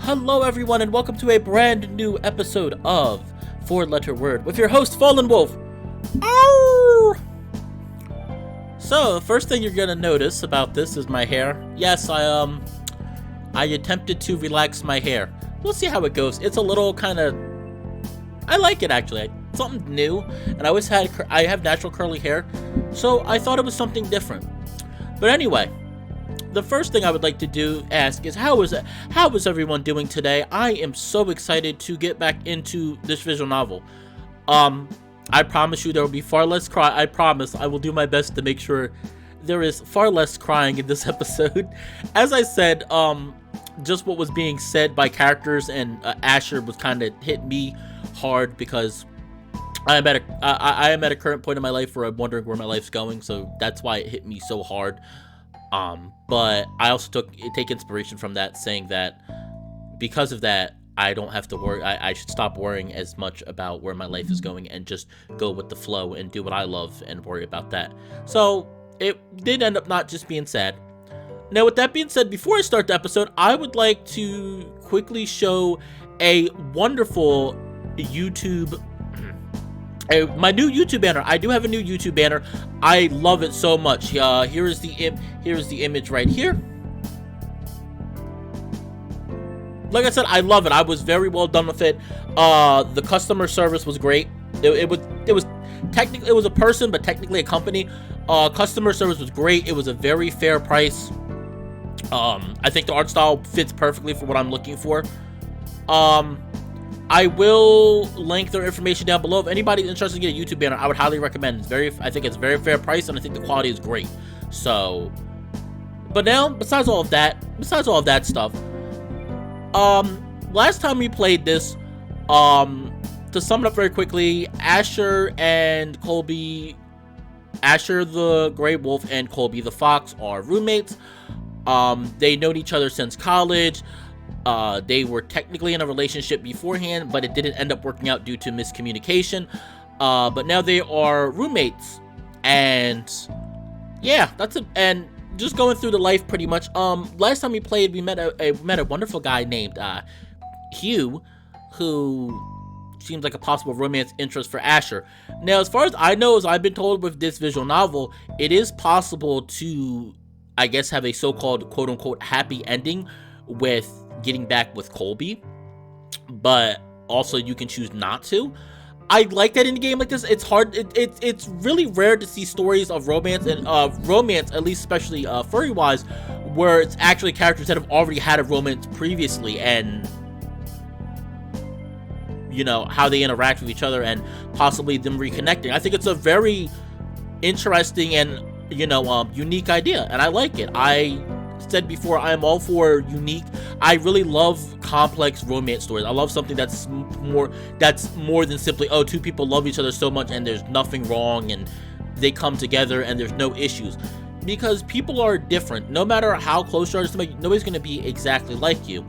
Hello everyone and welcome to a brand new episode of 4-Letter Word with your host Fallenwolf. Ow! So, the first thing you're gonna notice about this is my hair. Yes, I attempted to relax my hair. We'll see how it goes. It's a little I like it actually. Something new, and I have natural curly hair, so I thought it was something different. But anyway, the first thing I would like to ask is how is everyone doing today? I am so excited to get back into this visual novel. I promise you there will be far less cry. I promise I will do my best to make sure there is far less crying in this episode. As I said, just what was being said by characters and Asher was kind of hit me hard because I am at a current point in my life where I'm wondering where my life's going, so that's why it hit me so hard. But I also take inspiration from that, saying that because of that, I don't have to worry. I should stop worrying as much about where my life is going and just go with the flow and do what I love and worry about that. So it did end up not just being sad. Now, with that being said, before I start the episode, I would like to quickly show a wonderful YouTube. My new YouTube banner. I do have a new YouTube banner. I love it so much. Here is the image right here. Like I said, I love it. I was very well done with it. The customer service was great. It was technically, it was a person, but technically a company. Customer service was great. It was a very fair price. I think the art style fits perfectly for what I'm looking for. I will link their information down below. If anybody's interested in getting a YouTube banner, I would highly recommend. I think it's very fair price, and I think the quality is great. So, but now, besides all of that stuff, last time we played this, to sum it up very quickly, Asher and Colby, Asher the Gray Wolf and Colby the Fox are roommates. They known each other since college. They were technically in a relationship beforehand, but it didn't end up working out due to miscommunication. But now they are roommates, and yeah, that's it. And just going through the life pretty much. Last time we played, we met a wonderful guy named Hugh, who seems like a possible romance interest for Asher. Now, as far as I know, as I've been told with this visual novel, it is possible to, I guess, have a so-called quote-unquote happy ending with getting back with Colby, but also you can choose not to. I like that in a game like this. It's hard. It's really rare to see stories of romance and romance, at least especially furry wise, where it's actually characters that have already had a romance previously, and you know how they interact with each other and possibly them reconnecting. I think it's a very interesting and unique idea, and I like it. I said before, I am all for unique. I really love complex romance stories. I love something that's more than simply, oh, two people love each other so much and there's nothing wrong and they come together and there's no issues. Because people are different. No matter how close you are to somebody, nobody's going to be exactly like you.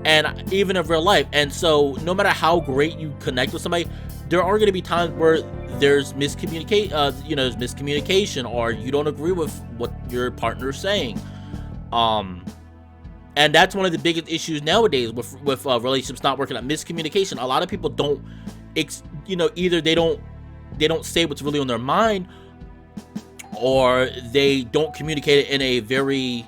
And even in real life. And so no matter how great you connect with somebody, there are going to be times where there's miscommunication, or you don't agree with what your partner's saying. And that's one of the biggest issues nowadays with relationships not working out. Miscommunication. A lot of people don't, either they don't say what's really on their mind, or they don't communicate it in a very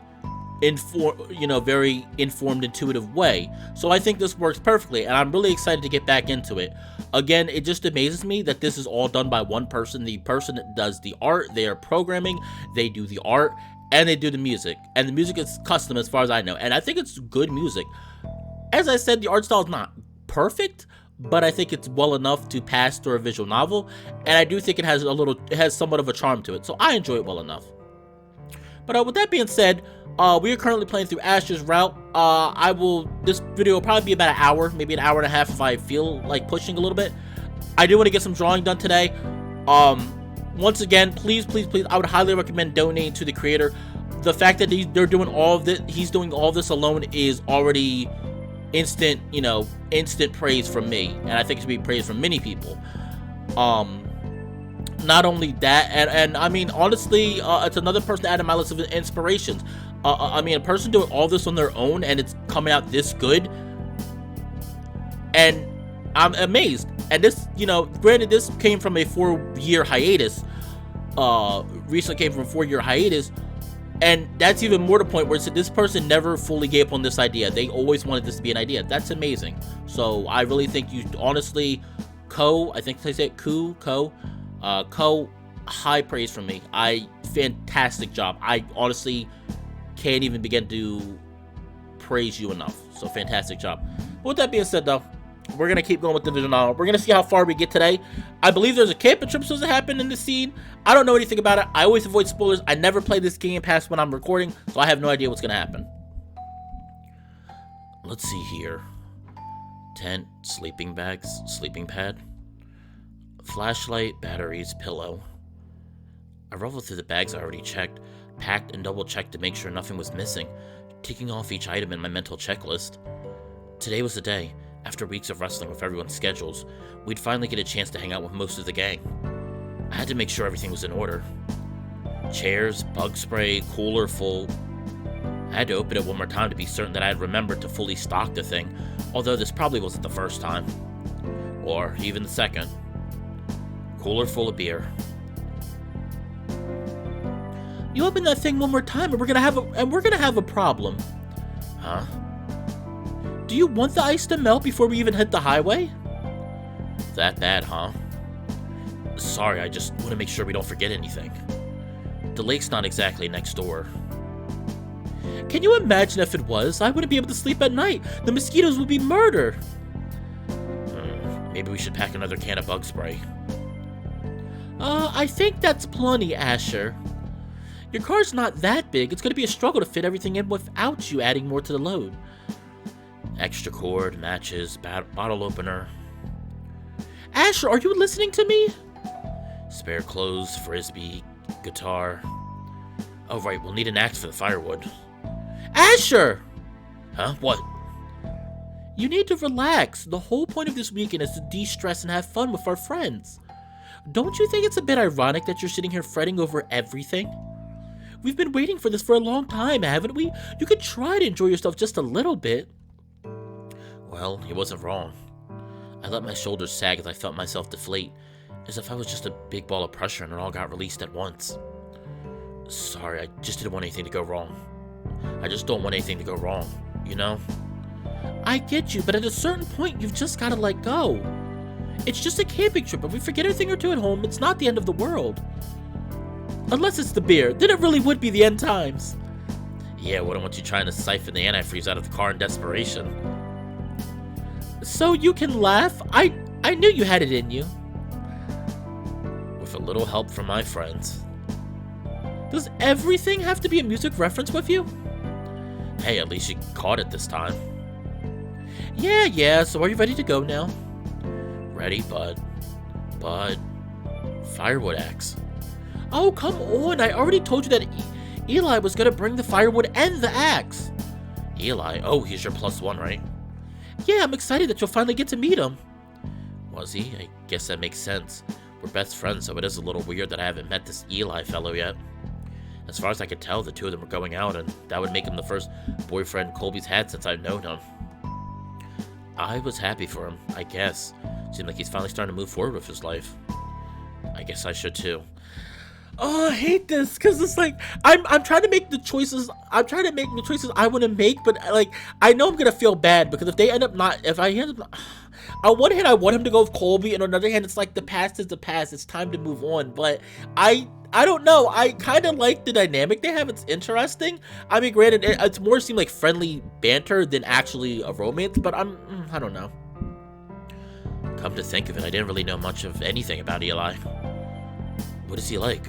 informed, intuitive way. So I think this works perfectly, and I'm really excited to get back into it. Again, it just amazes me that this is all done by one person. The person that does the art, they are programming, they do the art, and they do the music. And the music is custom as far as I know. And I think it's good music. As I said, the art style is not perfect, but I think it's well enough to pass through a visual novel. And I do think it has somewhat of a charm to it. So I enjoy it well enough. But with that being said, we are currently playing through Asher's route. This video will probably be about an hour, maybe an hour and a half if I feel like pushing a little bit. I do want to get some drawing done today. Once again, please, I would highly recommend donating to the creator. The fact that they're doing all of this, he's doing all this alone, is already instant praise from me, and I think it should be praised from many people. Not only that, and I mean, honestly, it's another person to add to my list of inspirations. I mean, a person doing all this on their own and it's coming out this good, And I'm amazed. And this, granted, this came from a 4-year hiatus. Recently came from a 4-year hiatus. And that's even more the point where this person never fully gave up on this idea. They always wanted this to be an idea. That's amazing. So I really think you, honestly, I think they said Co, high praise from me. Fantastic job. I honestly can't even begin to praise you enough. So fantastic job. But with that being said, though, we're going to keep going with Division Honor. We're going to see how far we get today. I believe there's a camping trip supposed to happen in the scene. I don't know anything about it. I always avoid spoilers. I never play this game past when I'm recording, so I have no idea what's going to happen. Let's see here. Tent, sleeping bags, sleeping pad, flashlight, batteries, pillow. I ruffled through the bags I already checked, packed and double-checked to make sure nothing was missing, ticking off each item in my mental checklist. Today was the day. After weeks of wrestling with everyone's schedules, we'd finally get a chance to hang out with most of the gang. I had to make sure everything was in order. Chairs, bug spray, cooler full. I had to open it one more time to be certain that I had remembered to fully stock the thing, although this probably wasn't the first time. Or even the second. Cooler full of beer. You open that thing one more time and we're gonna have a problem. Huh? Do you want the ice to melt before we even hit the highway? That bad, huh? Sorry, I just want to make sure we don't forget anything. The lake's not exactly next door. Can you imagine if it was? I wouldn't be able to sleep at night. The mosquitoes would be murder. Maybe we should pack another can of bug spray. I think that's plenty, Asher. Your car's not that big. It's going to be a struggle to fit everything in without you adding more to the load. Extra cord, matches, bottle opener. Asher, are you listening to me? Spare clothes, frisbee, guitar. Oh, right, we'll need an axe for the firewood. Asher! Huh? What? You need to relax. The whole point of this weekend is to de-stress and have fun with our friends. Don't you think it's a bit ironic that you're sitting here fretting over everything? We've been waiting for this for a long time, haven't we? You could try to enjoy yourself just a little bit. Well, he wasn't wrong. I let my shoulders sag as I felt myself deflate, as if I was just a big ball of pressure and it all got released at once. Sorry, I just didn't want anything to go wrong. I just don't want anything to go wrong, you know? I get you, but at a certain point, you've just gotta let go. It's just a camping trip. If we forget a thing or two at home, it's not the end of the world. Unless it's the beer, then it really would be the end times. Yeah, wouldn't want you trying to siphon the antifreeze out of the car in desperation. So you can laugh? I knew you had it in you. With a little help from my friends. Does everything have to be a music reference with you? Hey, at least you caught it this time. Yeah, so are you ready to go now? Ready, but firewood axe. Oh, come on, I already told you that Eli was gonna bring the firewood and the axe. Eli? Oh, he's your +1, right? Yeah, I'm excited that you'll finally get to meet him. Was he? I guess that makes sense. We're best friends, so it is a little weird that I haven't met this Eli fellow yet. As far as I could tell, the two of them were going out, and that would make him the first boyfriend Colby's had since I've known him. I was happy for him, I guess. Seemed like he's finally starting to move forward with his life. I guess I should too. Oh, I hate this, because it's like, I'm trying to make the choices, I want to make, but like, I know I'm going to feel bad, because if they end up not, if I end up, on one hand, I want him to go with Colby, and on the other hand, it's like, the past is the past, it's time to move on, but I don't know, I kind of like the dynamic they have, it's interesting. I mean, granted, it's more seem like friendly banter than actually a romance, but I don't know. Come to think of it, I didn't really know much of anything about Eli. What is he like?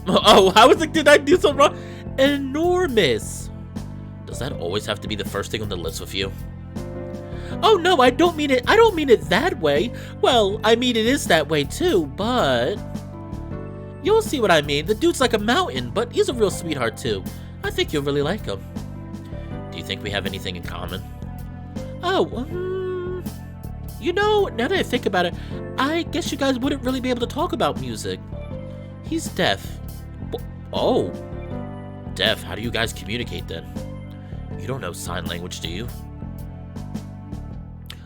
I was like, did I do something wrong? Enormous. Does that always have to be the first thing on the list with you? Oh no, I don't mean it that way. Well, I mean it is that way too, but you'll see what I mean. The dude's like a mountain, but he's a real sweetheart too. I think you'll really like him. Do you think we have anything in common? You know, now that I think about it, I guess you guys wouldn't really be able to talk about music. He's deaf. Oh. deaf. How do you guys communicate then? You don't know sign language, do you?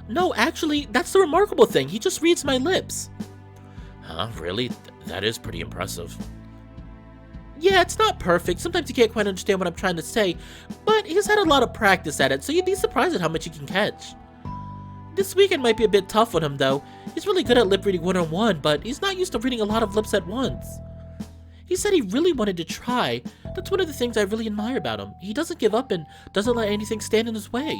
No, actually, that's the remarkable thing. He just reads my lips. Huh? Really? That is pretty impressive. Yeah, it's not perfect. Sometimes you can't quite understand what I'm trying to say, but he's had a lot of practice at it, so you'd be surprised at how much he can catch. This weekend might be a bit tough on him, though. He's really good at lip reading one-on-one, but he's not used to reading a lot of lips at once. He said he really wanted to try. That's one of the things I really admire about him. He doesn't give up and doesn't let anything stand in his way.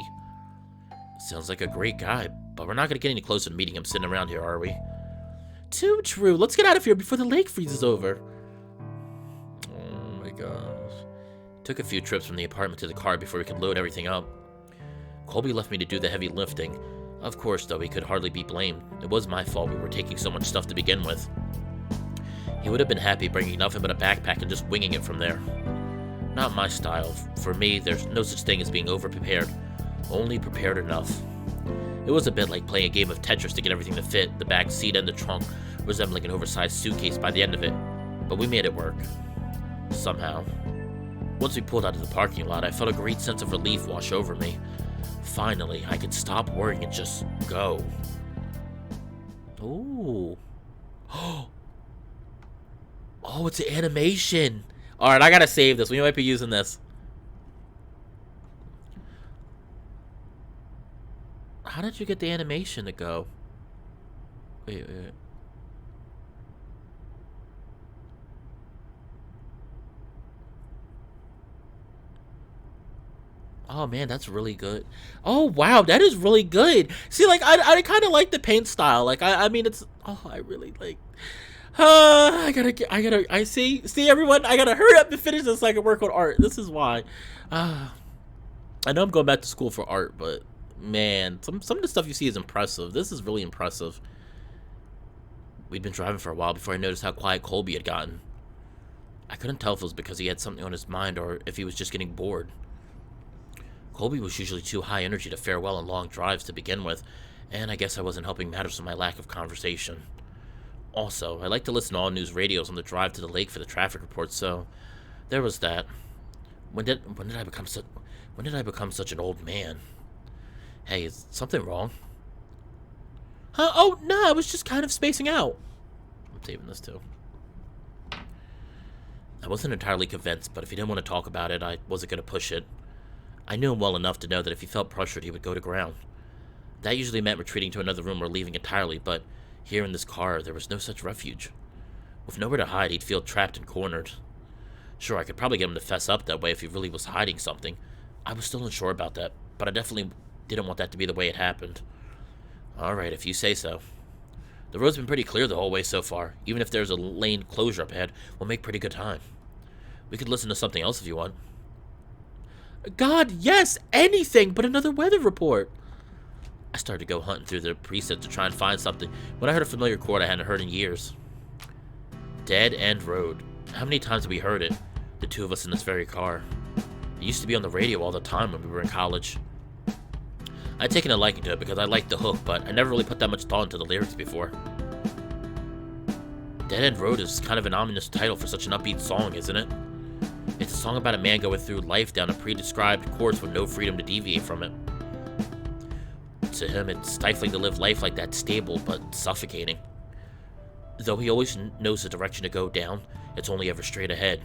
Sounds like a great guy, but we're not going to get any closer to meeting him sitting around here, are we? Too true. Let's get out of here before the lake freezes over. Oh my gosh. Took a few trips from the apartment to the car before we could load everything up. Colby left me to do the heavy lifting. Of course, though, he could hardly be blamed. It was my fault we were taking so much stuff to begin with. He would have been happy bringing nothing but a backpack and just winging it from there. Not my style. For me, there's no such thing as being over-prepared. Only prepared enough. It was a bit like playing a game of Tetris to get everything to fit, the back seat and the trunk, resembling an oversized suitcase by the end of it. But we made it work. Somehow. Once we pulled out of the parking lot, I felt a great sense of relief wash over me. Finally, I could stop worrying and just go. Ooh. Oh, it's an animation. Alright, I gotta save this. We might be using this. How did you get the animation to go? Wait. Oh man, that's really good. Oh wow, that is really good. See, like I kind of like the paint style. Like I mean, it's I really like. I see everyone. I gotta hurry up and finish this so I can work on art. This is why. I know I'm going back to school for art, but man, some of the stuff you see is impressive. This is really impressive. We'd been driving for a while before I noticed how quiet Colby had gotten. I couldn't tell if it was because he had something on his mind or if he was just getting bored. Colby was usually too high energy to fare well on long drives to begin with, and I guess I wasn't helping matters with my lack of conversation. Also, I like to listen to all news radios on the drive to the lake for the traffic reports, so there was that. When did I become such an old man? Hey, is something wrong? Huh? Oh, no, I was just kind of spacing out. I'm saving this too. I wasn't entirely convinced, but if he didn't want to talk about it, I wasn't going to push it. I knew him well enough to know that if he felt pressured, he would go to ground. That usually meant retreating to another room or leaving entirely, but here in this car, there was no such refuge. With nowhere to hide, he'd feel trapped and cornered. Sure, I could probably get him to fess up that way if he really was hiding something. I was still unsure about that, but I definitely didn't want that to be the way it happened. Alright, if you say so. The road's been pretty clear the whole way so far. Even if there's a lane closure up ahead, we'll make pretty good time. We could listen to something else if you want. God, yes, anything but another weather report. I started to go hunting through the presets to try and find something when I heard a familiar chord I hadn't heard in years. Dead End Road. How many times have we heard it? The two of us in this very car. It used to be on the radio all the time when we were in college. I'd taken a liking to it because I liked the hook, but I never really put that much thought into the lyrics before. Dead End Road is kind of an ominous title for such an upbeat song, isn't it? It's a song about a man going through life down a pre-described course with no freedom to deviate from it. To him, it's stifling to live life like that, stable but suffocating. Though he always knows the direction to go down, it's only ever straight ahead.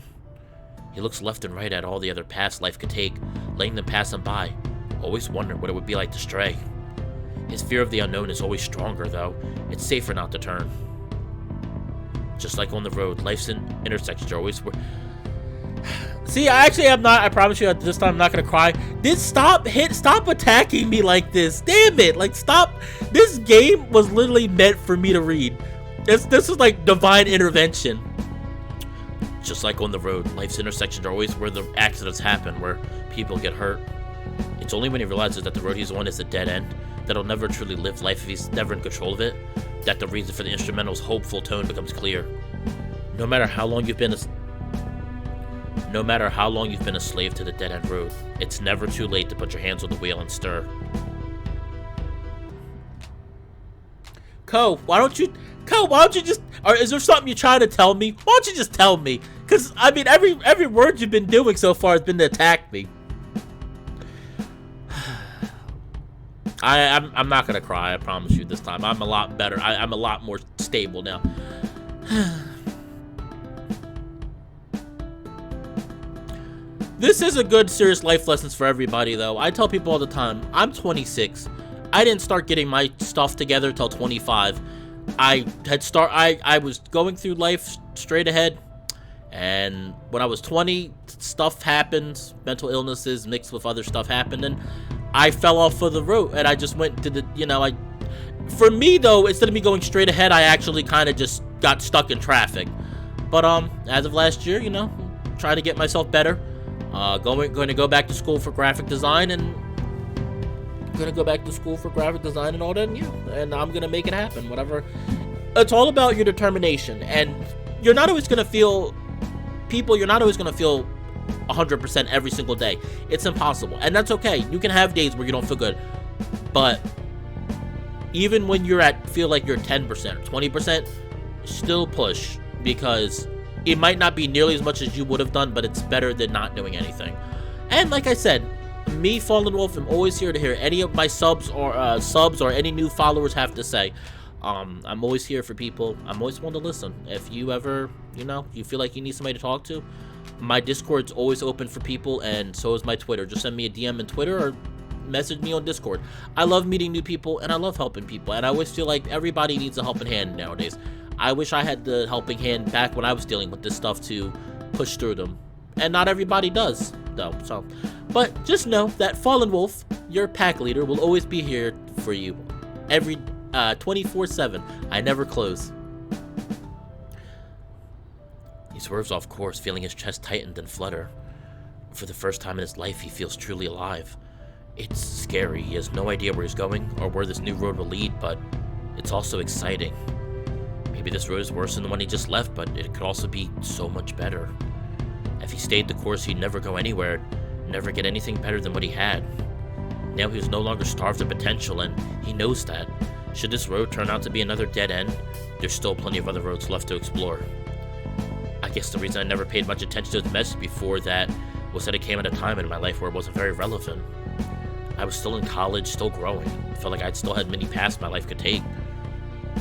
He looks left and right at all the other paths life could take, letting them pass him by, always wondering what it would be like to stray. His fear of the unknown is always stronger, though. It's safer not to turn. Just like on the road, life's intersections are always... See, I promise you this time I'm not gonna cry. Stop attacking me like this. Damn it, like stop. This game was literally meant for me to read. This is like divine intervention. Just like on the road, life's intersections are always where the accidents happen, where people get hurt. It's only when he realizes that the road he's on is a dead end, that he'll never truly live life if he's never in control of it, that the reason for the instrumental's hopeful tone becomes clear. No matter how long you've been a slave to the dead-end road, it's never too late to put your hands on the wheel and stir. Why don't you just... Or is there something you're trying to tell me? Why don't you just tell me? Because, I mean, every word you've been doing so far has been to attack me. I'm not gonna cry, I promise you this time. I'm a lot better. I'm a lot more stable now. This is a good, serious life lessons for everybody, though. I tell people all the time, I'm 26. I didn't start getting my stuff together till 25. I was going through life straight ahead, and when I was 20, stuff happened, mental illnesses mixed with other stuff happened, and I fell off of the road, and I just went to the, for me, though, instead of me going straight ahead, I actually kind of just got stuck in traffic. But, as of last year, trying to get myself better, going to go back to school for graphic design, and all that, and I'm gonna make it happen, whatever. It's all about your determination, and you're not always gonna feel 100% every single day. It's impossible, and that's okay. You can have days where you don't feel good, but even when feel like you're 10% or 20%, still push, because it might not be nearly as much as you would have done, but it's better than not doing anything. And like I said, me, Fallenwolf, I'm always here to hear any of my subs or any new followers have to say. I'm always here for people. I'm always willing to listen. If you ever, you feel like you need somebody to talk to, my Discord's always open for people, and so is my Twitter. Just send me a DM in Twitter or message me on Discord. I love meeting new people, and I love helping people, and I always feel like everybody needs a helping hand nowadays. I wish I had the helping hand back when I was dealing with this stuff to push through them, and not everybody does, though. So, but just know that Fallenwolf, your pack leader, will always be here for you, every 24/7. I never close. He swerves off course, feeling his chest tighten and flutter. For the first time in his life, he feels truly alive. It's scary. He has no idea where he's going or where this new road will lead, but it's also exciting. Maybe this road is worse than the one he just left, but it could also be so much better. If he stayed the course, he'd never go anywhere, never get anything better than what he had. Now he was no longer starved of potential, and he knows that. Should this road turn out to be another dead end, there's still plenty of other roads left to explore. I guess the reason I never paid much attention to his message before that was that it came at a time in my life where it wasn't very relevant. I was still in college, still growing. I felt like I'd still had many paths my life could take.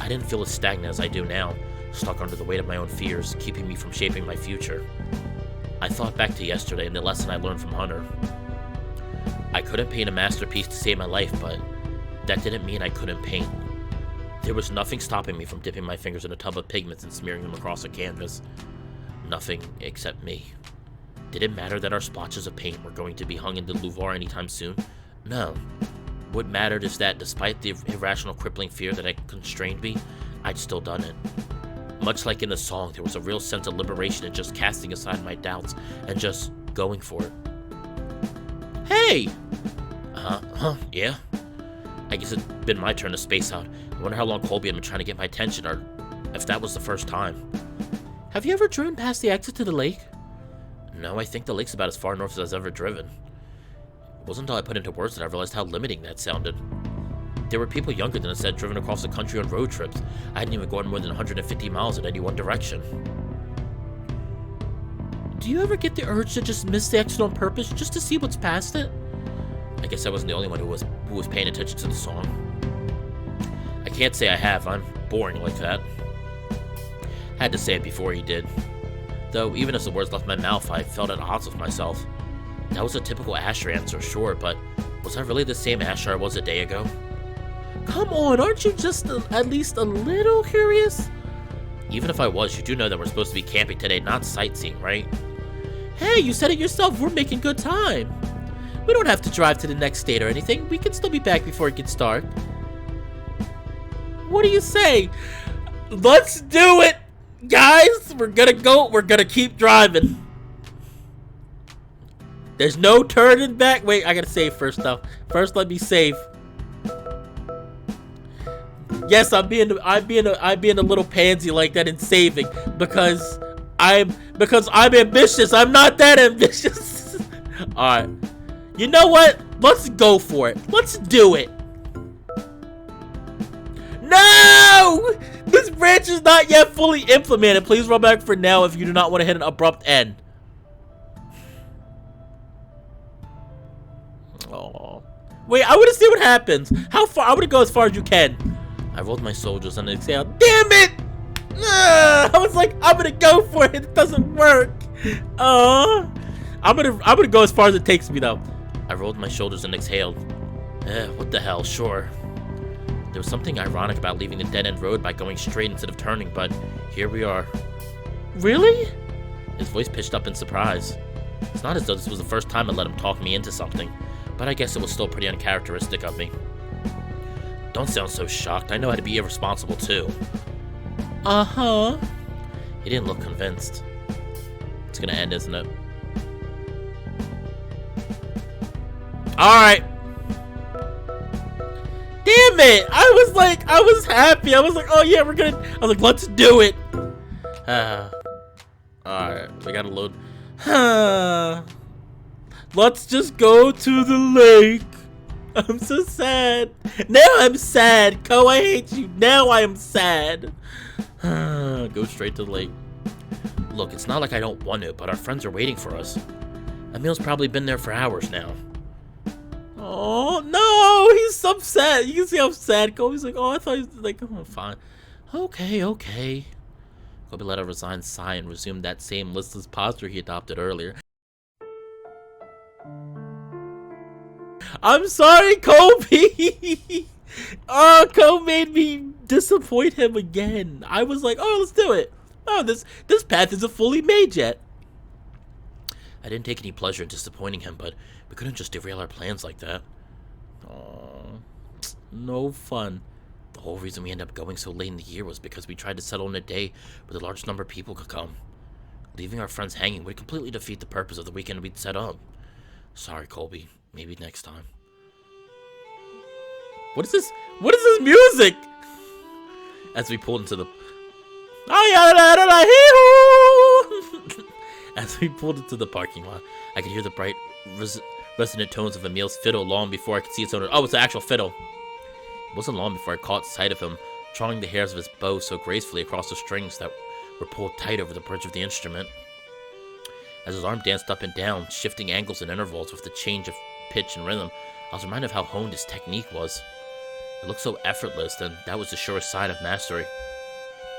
I didn't feel as stagnant as I do now, stuck under the weight of my own fears, keeping me from shaping my future. I thought back to yesterday and the lesson I learned from Hunter. I couldn't paint a masterpiece to save my life, but that didn't mean I couldn't paint. There was nothing stopping me from dipping my fingers in a tub of pigments and smearing them across a canvas. Nothing except me. Did it matter that our splotches of paint were going to be hung in the Louvre anytime soon? No. What mattered is that despite the irrational crippling fear that had constrained me, I'd still done it. Much like in the song, there was a real sense of liberation in just casting aside my doubts and just going for it. Hey! Yeah? I guess it'd been my turn to space out. I wonder how long Colby had been trying to get my attention, or if that was the first time. Have you ever driven past the exit to the lake? No, I think the lake's about as far north as I've ever driven. It wasn't until I put into words that I realized how limiting that sounded. There were people younger than us that had driven across the country on road trips. I hadn't even gone more than 150 miles in any one direction. Do you ever get the urge to just miss the exit on purpose just to see what's past it? I guess I wasn't the only one who was paying attention to the song. I can't say I have. I'm boring like that. Had to say it before he did. Though, even as the words left my mouth, I felt at odds with myself. That was a typical Asher answer, sure, but was I really the same Asher I was a day ago? Come on, aren't you just at least a little curious? Even if I was, you do know that we're supposed to be camping today, not sightseeing, right? Hey, you said it yourself, we're making good time. We don't have to drive to the next state or anything. We can still be back before it gets dark. What do you say? Let's do it! Guys, we're gonna keep driving. There's no turning back. Wait, I gotta save first though. First, let me save. Yes, I'm being a little pansy like that in saving because I'm ambitious. I'm not that ambitious. All right. You know what? Let's go for it. Let's do it. No! This branch is not yet fully implemented. Please roll back for now if you do not want to hit an abrupt end. Oh. Wait, I want to see what happens. How far? I want to go as far as you can. I rolled my soldiers and exhaled. Damn it! I was like, I'm gonna go for it. It doesn't work. I'm gonna go as far as it takes me though. I rolled my shoulders and exhaled. What the hell? Sure. There was something ironic about leaving the dead-end road by going straight instead of turning, but here we are. Really? His voice pitched up in surprise. It's not as though this was the first time I let him talk me into something, but I guess it was still pretty uncharacteristic of me. Don't sound so shocked. I know how to be irresponsible, too. Uh-huh. He didn't look convinced. It's gonna end, isn't it? Alright. Damn it! I was happy. I was like, oh yeah, I was like, let's do it. Alright, we gotta load. Let's just go to the lake. I'm so sad. Now I'm sad. Ko, I hate you. Now I am sad. Go straight to the lake. Look, it's not like I don't want to, but our friends are waiting for us. Emil's probably been there for hours now. Oh, no, he's upset. You can see how sad Kobe's like, oh, I thought he was like, oh, fine. Okay. Kobe let a resigned sigh and resumed that same listless posture he adopted earlier. I'm sorry, Colby. Oh, Kobe made me disappoint him again. I was like, oh, let's do it. Oh, this path isn't fully made yet. I didn't take any pleasure in disappointing him, but we couldn't just derail our plans like that. Oh, no fun. The whole reason we ended up going so late in the year was because we tried to settle in a day where the largest number of people could come. Leaving our friends hanging would completely defeat the purpose of the weekend we'd set up. Sorry, Colby. Maybe next time. What is this? What is this music? As we pulled into the... As we pulled into the parking lot, I could hear the bright, resonant tones of Emil's fiddle long before I could see its owner. Oh, it's an actual fiddle. It wasn't long before I caught sight of him, drawing the hairs of his bow so gracefully across the strings that were pulled tight over the bridge of the instrument. As his arm danced up and down, shifting angles and intervals with the change of pitch and rhythm, I was reminded of how honed his technique was. It looked so effortless, and that was the surest sign of mastery.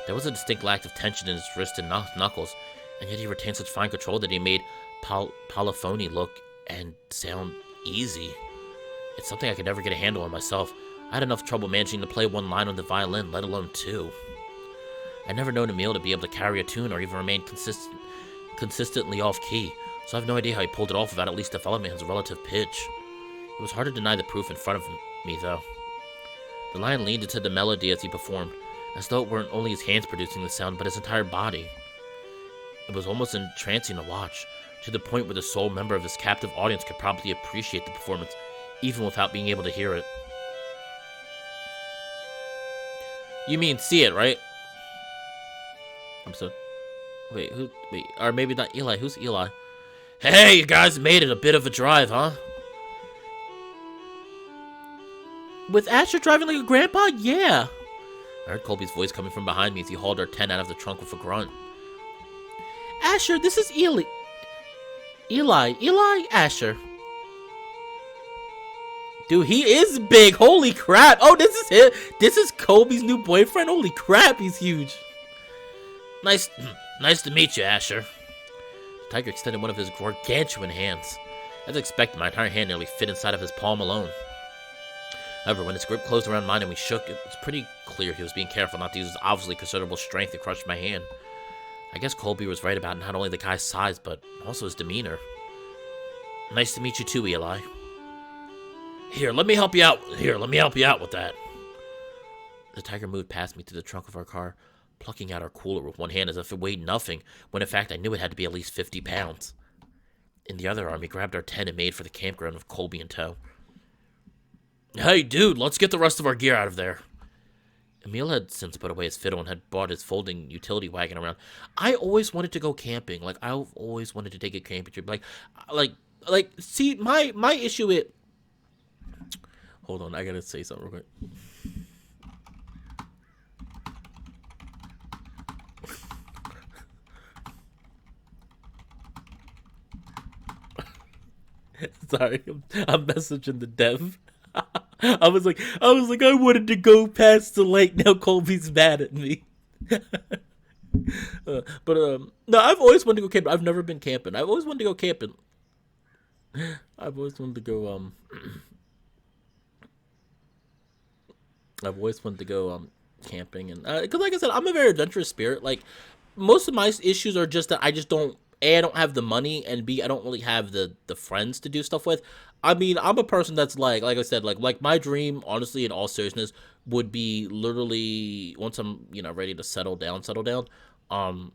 There was a distinct lack of tension in his wrist and knuckles, and yet he retained such fine control that he made polyphony look and sound easy. It's something I could never get a handle on myself. I had enough trouble managing to play one line on the violin, let alone two. I'd never known Emil to be able to carry a tune or even remain consistently off-key, so I have no idea how he pulled it off without at least developing his relative pitch. It was hard to deny the proof in front of me, though. The lion leaned into the melody as he performed, as though it weren't only his hands producing the sound, but his entire body. It was almost entrancing to watch, to the point where the sole member of his captive audience could probably appreciate the performance, even without being able to hear it. You mean see it, right? I'm so... Wait, or maybe not Eli. Who's Eli? Hey, you guys made it a bit of a drive, huh? With Asher driving like a grandpa? Yeah. I heard Colby's voice coming from behind me as he hauled our tent out of the trunk with a grunt. Asher, this is Eli, Asher. Dude, he is big. Holy crap. Oh, this is it. This is Colby's new boyfriend. Holy crap, he's huge. Nice to meet you, Asher. The tiger extended one of his gargantuan hands. As expected, my entire hand nearly fit inside of his palm alone. However, when his grip closed around mine and we shook, it was pretty clear he was being careful not to use his obviously considerable strength to crush my hand. I guess Colby was right about not only the guy's size, but also his demeanor. Nice to meet you too, Eli. Here, let me help you out. With that. The tiger moved past me to the trunk of our car, plucking out our cooler with one hand as if it weighed nothing, when in fact I knew it had to be at least 50 pounds. In the other arm, he grabbed our tent and made for the campground with Colby in tow. Hey, dude, let's get the rest of our gear out of there. Emil had since put away his fiddle and had brought his folding utility wagon around. I always wanted to go camping. Like, I've always wanted to take a camping trip. Like, see, my issue is... Hold on, I gotta say something real quick. Sorry, I'm messaging the dev. I wanted to go past the lake. Now Colby's mad at me. But no, I've always wanted to go camping. I've never been camping. I've always wanted to go camping. I've always wanted to go. I've always wanted to go camping, and because like I said, I'm a very adventurous spirit. Like most of my issues are just that I just don't. A, I don't have the money, and B, I don't really have the friends to do stuff with. I mean, I'm a person that's like I said, like my dream, honestly, in all seriousness, would be literally once I'm ready to settle down. Um,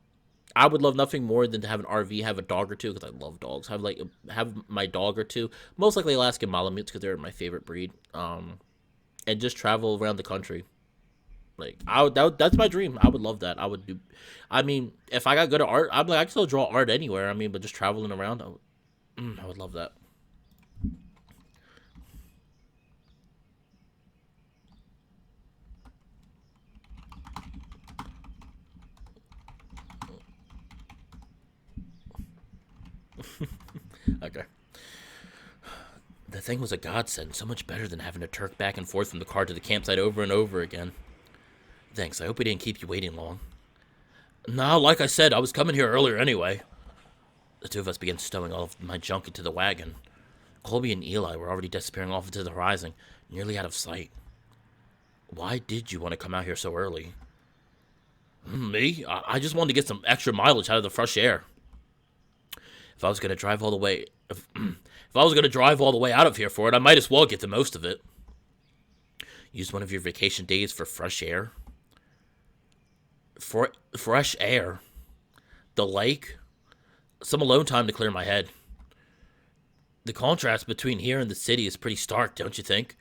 I would love nothing more than to have an RV, have a dog or two because I love dogs. Have my dog or two, most likely Alaskan Malamutes because they're my favorite breed. And just travel around the country. Like that's my dream. I would love that. I would do. I mean, if I got good at art, I can still draw art anywhere. I mean, but just traveling around, I would love that. Okay. The thing was a godsend, so much better than having to turk back and forth from the car to the campsite over and over again. Thanks. I hope we didn't keep you waiting long. No, like I said, I was coming here earlier anyway. The two of us began stowing all of my junk into the wagon. Colby and Eli were already disappearing off into the horizon, nearly out of sight. Why did you want to come out here so early? Me? I just wanted to get some extra mileage out of the fresh air. If I was going to drive all the way... If I was going to drive all the way out of here for it, I might as well get the most of it. Use one of your vacation days for fresh air? For fresh air? The lake? Some alone time to clear my head. The contrast between here and the city is pretty stark, don't you think?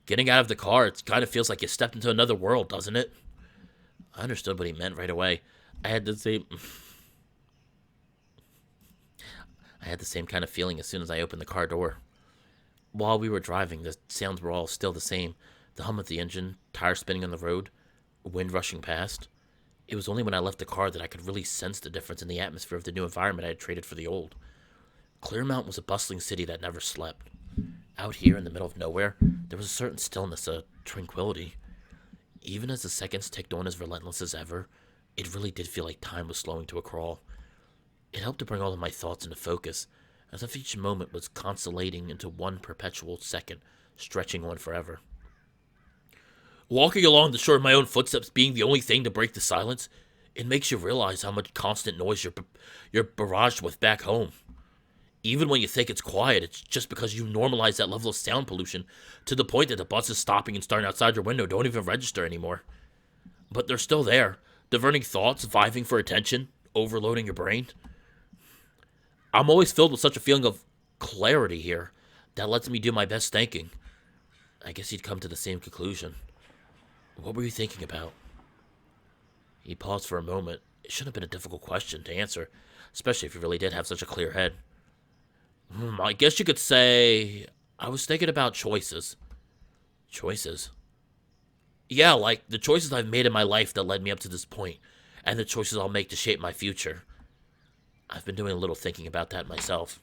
Getting out of the car, it kind of feels like you stepped into another world, doesn't it? I understood what he meant right away. I had the same... I had the same kind of feeling as soon as I opened the car door. While we were driving, the sounds were all still the same. The hum of the engine, tires spinning on the road, wind rushing past. It was only when I left the car that I could really sense the difference in the atmosphere of the new environment I had traded for the old. Clearmount was a bustling city that never slept. Out here in the middle of nowhere, there was a certain stillness, a tranquility. Even as the seconds ticked on as relentless as ever, it really did feel like time was slowing to a crawl. It helped to bring all of my thoughts into focus, as if each moment was constellating into one perpetual second, stretching on forever. Walking along the shore of my own footsteps being the only thing to break the silence, it makes you realize how much constant noise you're barraged with back home. Even when you think it's quiet, it's just because you normalize that level of sound pollution to the point that the buses stopping and starting outside your window don't even register anymore. But they're still there, diverting thoughts, vying for attention, overloading your brain. I'm always filled with such a feeling of clarity here that lets me do my best thinking. I guess you'd come to the same conclusion. What were you thinking about? He paused for a moment. It shouldn't have been a difficult question to answer, especially if you really did have such a clear head. I guess you could say I was thinking about choices. Choices? Yeah, like the choices I've made in my life that led me up to this point, and the choices I'll make to shape my future. I've been doing a little thinking about that myself.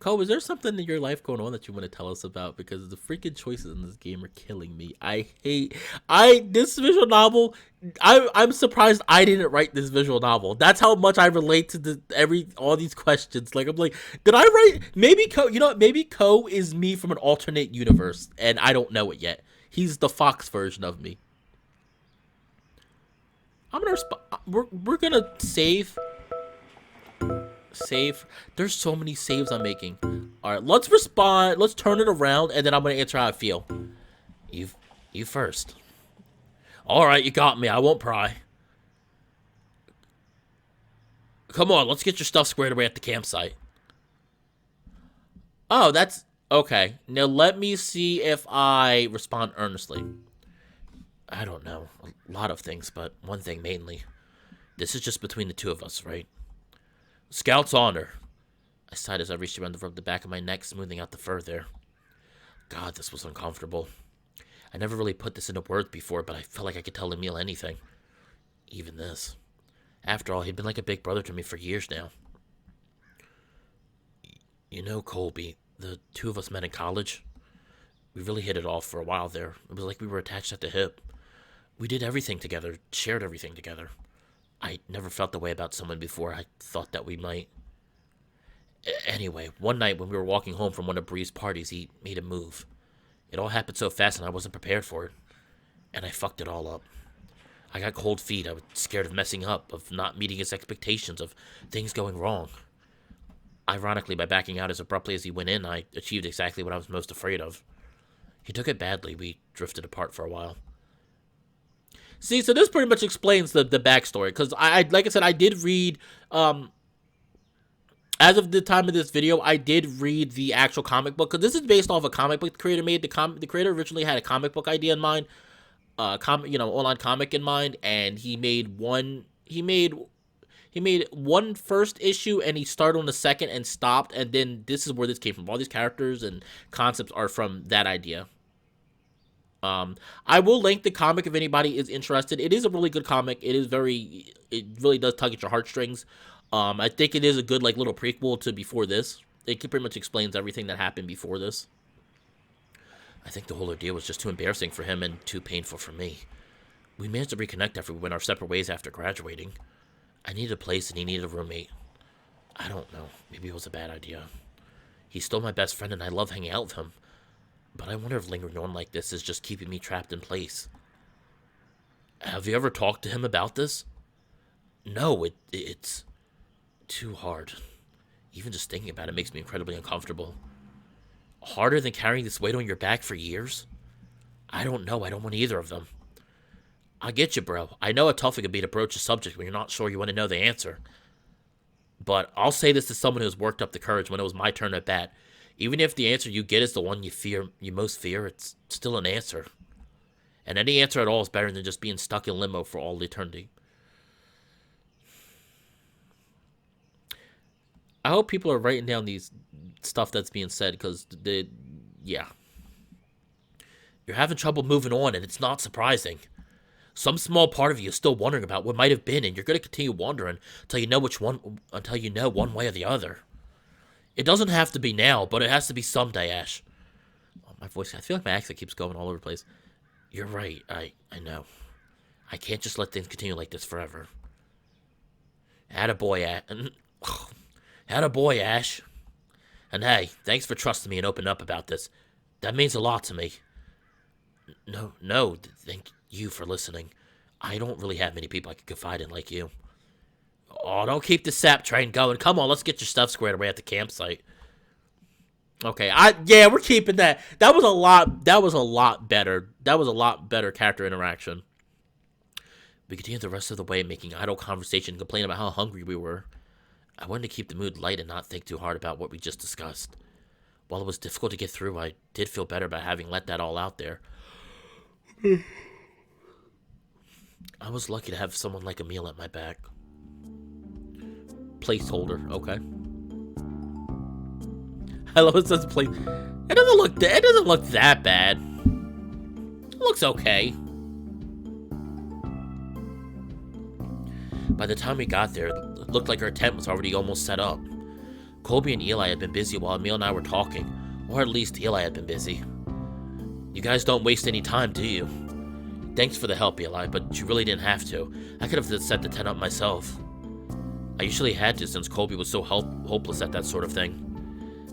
Cole, is there something in your life going on that you want to tell us about? Because the freaking choices in this game are killing me. This visual novel. I'm surprised I didn't write this visual novel. That's how much I relate to all these questions. Like I'm like, did I write? Maybe Ko. You know what? Maybe Ko is me from an alternate universe, and I don't know it yet. He's the Fox version of me. I'm gonna we're gonna save. Save. There's so many saves I'm making. All right, let's respond. Let's turn it around, and then I'm gonna answer how I feel. You first. All right, you got me. I won't pry. Come on, let's get your stuff squared away at the campsite. Oh, that's okay. Now let me see if I respond earnestly. I don't know. A lot of things, but one thing mainly. This is just between the two of us, right? Scout's honor. I sighed as I reached around to rub the back of my neck, smoothing out the fur there. God, this was uncomfortable. I never really put this into words before, but I felt like I could tell Emil anything. even this. After all, he'd been like a big brother to me for years now. You know, Colby, the two of us met in college. We really hit it off for a while there. It was like we were attached at the hip. We did everything together, shared everything together. I never felt the way about someone before. I thought that we might. Anyway, one night when we were walking home from one of Bree's parties, he made a move. It all happened so fast and I wasn't prepared for it. And I fucked it all up. I got cold feet. I was scared of messing up, of not meeting his expectations, of things going wrong. Ironically, by backing out as abruptly as he went in, I achieved exactly what I was most afraid of. He took it badly. We drifted apart for a while. See, so this pretty much explains the backstory, because like I said, I did read, as of the time of this video, I did read the actual comic book, because this is based off a comic book the creator made. The creator originally had a comic book idea in mind, online comic in mind, and he made one first issue, and he started on the second and stopped, and then this is where this came from. All these characters and concepts are from that idea. I will link the comic if anybody is interested. It is a really good comic. It really does tug at your heartstrings. I think it is a good, little prequel to before this. It pretty much explains everything that happened before this. I think the whole ordeal was just too embarrassing for him and too painful for me. We managed to reconnect after we went our separate ways after graduating. I needed a place and he needed a roommate. I don't know. Maybe it was a bad idea. He's still my best friend and I love hanging out with him. But I wonder if lingering on like this is just keeping me trapped in place. Have you ever talked to him about this? No, it's too hard. Even just thinking about it makes me incredibly uncomfortable. Harder than carrying this weight on your back for years? I don't know. I don't want either of them. I get you, bro. I know how tough it can be to broach a subject when you're not sure you want to know the answer. But I'll say this to someone who's worked up the courage when it was my turn at bat. Even if the answer you get is the one you most fear, it's still an answer. And any answer at all is better than just being stuck in limbo for all eternity. I hope people are writing down these stuff that's being said, because yeah. You're having trouble moving on, and it's not surprising. Some small part of you is still wondering about what might have been, and you're going to continue wondering until you know one way or the other. It doesn't have to be now, but it has to be someday, Ash. Oh, my voice, I feel like my accent keeps going all over the place. You're right, I know. I can't just let things continue like this forever. Attaboy, Ash. And hey, thanks for trusting me and opening up about this. That means a lot to me. No, thank you for listening. I don't really have many people I can confide in like you. Oh, don't keep the sap train going. Come on, let's get your stuff squared away at the campsite. Okay, we're keeping that. That was a lot better. That was a lot better character interaction. We continued the rest of the way, making idle conversation and complaining about how hungry we were. I wanted to keep the mood light and not think too hard about what we just discussed. While it was difficult to get through, I did feel better about having let that all out there. I was lucky to have someone like Emil at my back. Placeholder, okay. I love it says place. It doesn't look that bad. It looks okay. By the time we got there, it looked like our tent was already almost set up. Colby and Eli had been busy while Emil and I were talking, or at least Eli had been busy. You guys don't waste any time, do you? Thanks for the help, Eli, but you really didn't have to. I could have set the tent up myself. I usually had to since Colby was so hopeless at that sort of thing.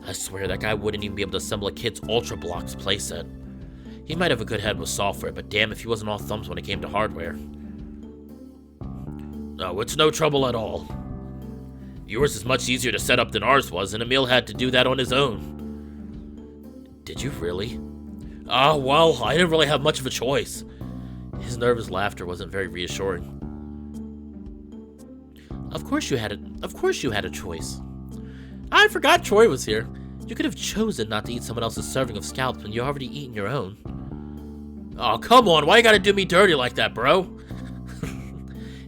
I swear that guy wouldn't even be able to assemble a kid's Ultra Blocks playset. He might have a good head with software, but damn if he wasn't all thumbs when it came to hardware. No, it's no trouble at all. Yours is much easier to set up than ours was, and Emil had to do that on his own. Did you really? Well, I didn't really have much of a choice. His nervous laughter wasn't very reassuring. Of course you had a choice. I forgot Troy was here. You could have chosen not to eat someone else's serving of scallops when you already eaten your own. Oh, come on, why you gotta do me dirty like that, bro?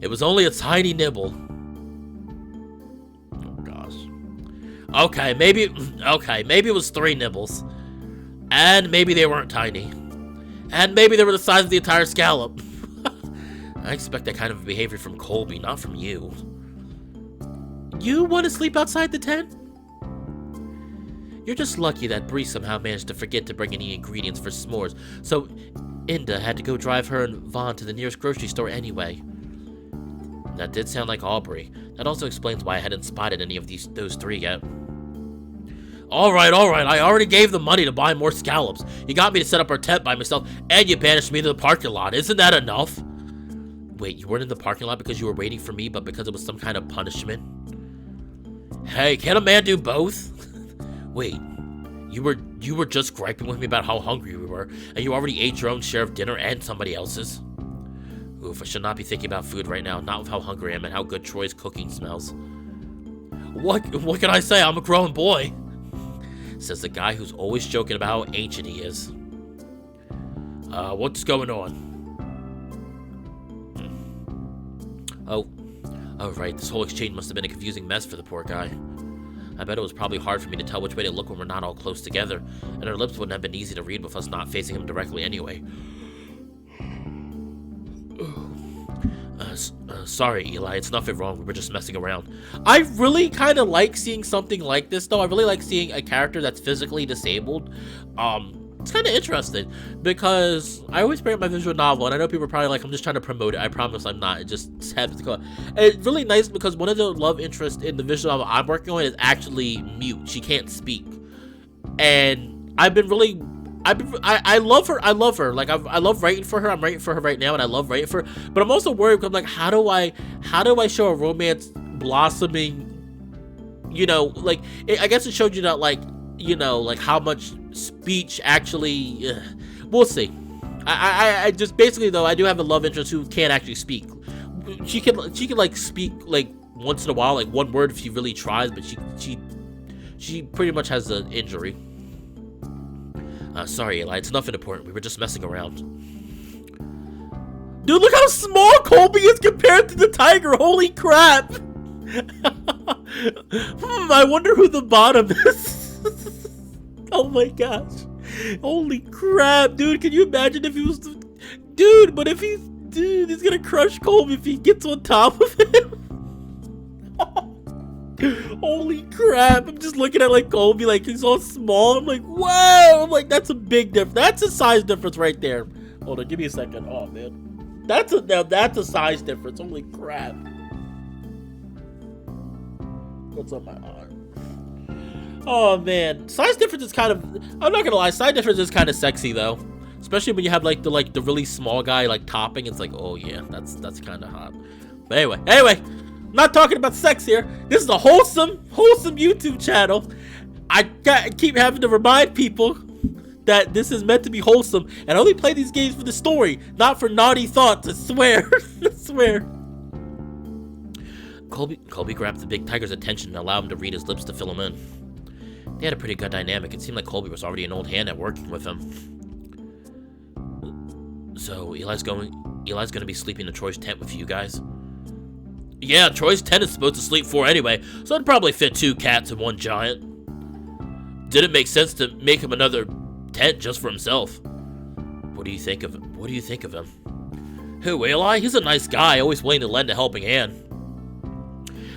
It was only a tiny nibble. Oh, gosh. Okay, maybe it was 3 nibbles. And maybe they weren't tiny. And maybe they were the size of the entire scallop. I expect that kind of behavior from Colby, not from you. You want to sleep outside the tent? You're just lucky that Bree somehow managed to forget to bring any ingredients for s'mores, so Inda had to go drive her and Vaughn to the nearest grocery store anyway. That did sound like Aubrey. That also explains why I hadn't spotted any of those three yet. Alright, I already gave them money to buy more scallops. You got me to set up our tent by myself, and you banished me to the parking lot. Isn't that enough? Wait, you weren't in the parking lot because you were waiting for me, but because it was some kind of punishment? Hey, can a man do both? Wait, you were just griping with me about how hungry we were, and you already ate your own share of dinner and somebody else's? Oof, I should not be thinking about food right now, not with how hungry I am and how good Troy's cooking smells. What can I say? I'm a grown boy. Says the guy who's always joking about how ancient he is. What's going on? Oh, right, this whole exchange must have been a confusing mess for the poor guy. I bet it was probably hard for me to tell which way to look when we're not all close together, and our lips wouldn't have been easy to read with us not facing him directly anyway. Sorry, Eli, it's nothing wrong, we were just messing around. I really kind of like seeing something like this, though. I really like seeing a character that's physically disabled. It's kind of interesting, because I always bring up my visual novel, and I know people are probably like, I'm just trying to promote it. I promise I'm not. It just happens to come. And it's really nice because one of the love interests in the visual novel I'm working on is actually mute. She can't speak. And I love her. Like, I love writing for her. I'm writing for her right now, and I love writing for her. But I'm also worried because I'm like, how do I show a romance blossoming? You know, like, I guess it showed you that, like, you know, like how much speech actually. We'll see. I just basically though I do have a love interest who can't actually speak. She can like speak like once in a while, like one word if she really tries, but she pretty much has an injury. Sorry, Eli, it's nothing important. We were just messing around. Dude, look how small Colby is compared to the tiger. Holy crap! I wonder who the bottom is. Oh my gosh. Holy crap, dude. Can you imagine if he was... Dude, but if he's... Dude, he's gonna crush Colby if he gets on top of him. Holy crap. I'm just looking at, like, Colby, like, he's all small. I'm like, whoa. I'm like, that's a big difference. That's a size difference right there. Hold on, give me a second. Oh, man. That's a size difference. Holy crap. What's on my arm? Oh man, size difference is kind of, I'm not gonna lie, size difference is kind of sexy though. Especially when you have like the really small guy like topping, it's like, oh yeah, that's kind of hot. But anyway, not talking about sex here. This is a wholesome YouTube channel. I keep having to remind people that this is meant to be wholesome, and I only play these games for the story, not for naughty thoughts, I swear. I swear. Colby grabbed the big tiger's attention and allowed him to read his lips to fill him in. They had a pretty good dynamic. It seemed like Colby was already an old hand at working with him. So, Eli's gonna be sleeping in Troy's tent with you guys? Yeah, Troy's tent is supposed to sleep 4 anyway, so it'd probably fit 2 cats and 1 giant. Didn't make sense to make him another tent just for himself. What do you think of him? Who, Eli? He's a nice guy, always willing to lend a helping hand.